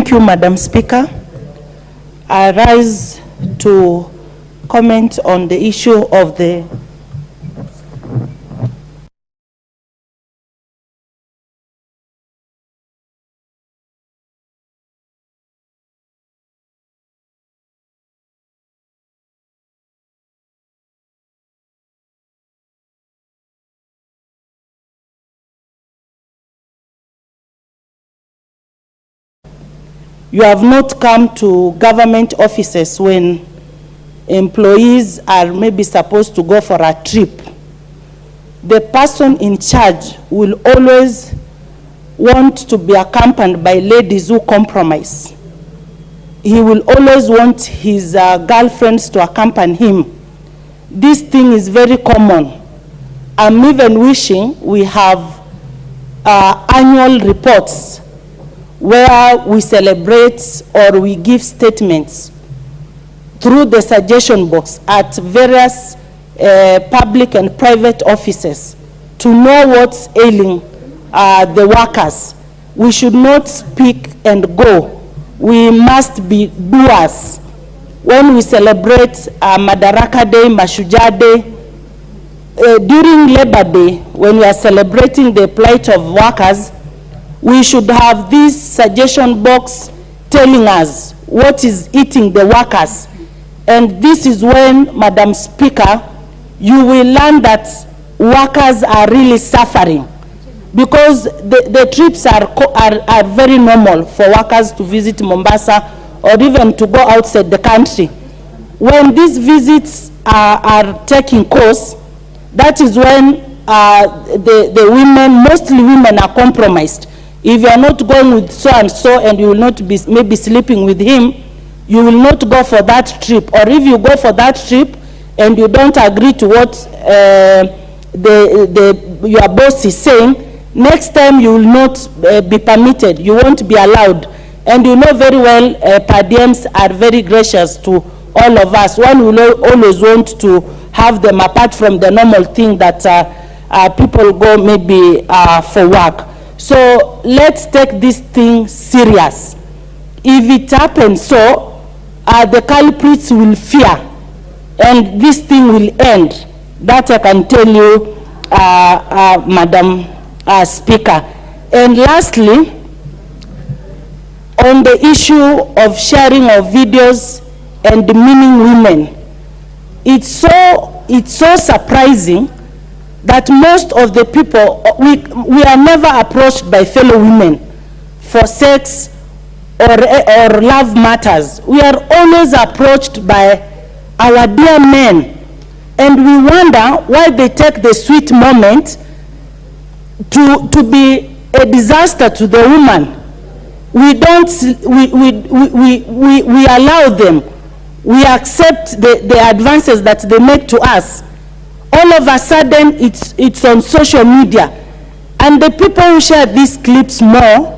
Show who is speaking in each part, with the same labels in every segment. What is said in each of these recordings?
Speaker 1: Thank you, Madam Speaker. I rise to comment on the issue of the you have not come to government offices when employees are maybe supposed to go for a trip. The person in charge will always want to be accompanied by ladies who compromise. He will always want his girlfriends to accompany him. This thing is very common. I'm even wishing we have annual reports where we celebrate or we give statements through the suggestion box at various public and private offices to know what's ailing the workers. We should not speak and go. We must be doers. When we celebrate Madaraka Day, Mashujaa Day, during Labor Day, when we are celebrating the plight of workers, we should have this suggestion box telling us what is eating the workers. And this is when, Madam Speaker, you will learn that workers are really suffering, because the trips are very normal for workers to visit Mombasa or even to go outside the country. When these visits are taking course, that is when the women, mostly women, are compromised. If you are not going with so and so and you will not be maybe sleeping with him, you will not go for that trip. Or if you go for that trip and you don't agree to what your boss is saying, next time you will not be permitted. You won't be allowed. And you know very well, per diems are very gracious to all of us. One will always want to have them apart from the normal thing that people go maybe for work. So let's take this thing serious. If it happens so, the culprits will fear, and this thing will end. That I can tell you, Madam Speaker. And lastly, on the issue of sharing of videos and demeaning women, it's so surprising that most of the people, we are never approached by fellow women for sex or love matters. We are always approached by our dear men, and we wonder why they take the sweet moment to be a disaster to the woman. We don't, we allow them. We accept the advances that they make to us. All of a sudden, it's on social media. And the people who share these clips more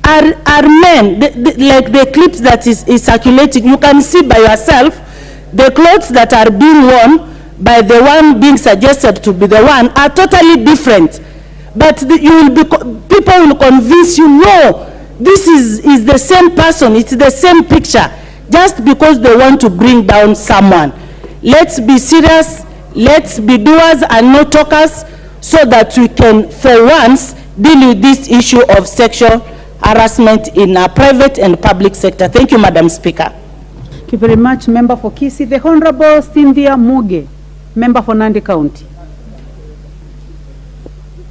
Speaker 1: are men. Like the clips that is circulating, you can see by yourself, the clothes that are being worn by the one being suggested to be the one are totally different. But people will convince you, no, this is the same person, it's the same picture, just because they want to bring down someone. Let's be serious. Let's be doers and not talkers, so that we can, for once, deal with this issue of sexual harassment in our private and public sector. Thank you, Madam Speaker.
Speaker 2: Thank you very much, Member for Kisii. The Honorable Cynthia Muge, Member for Nandi County.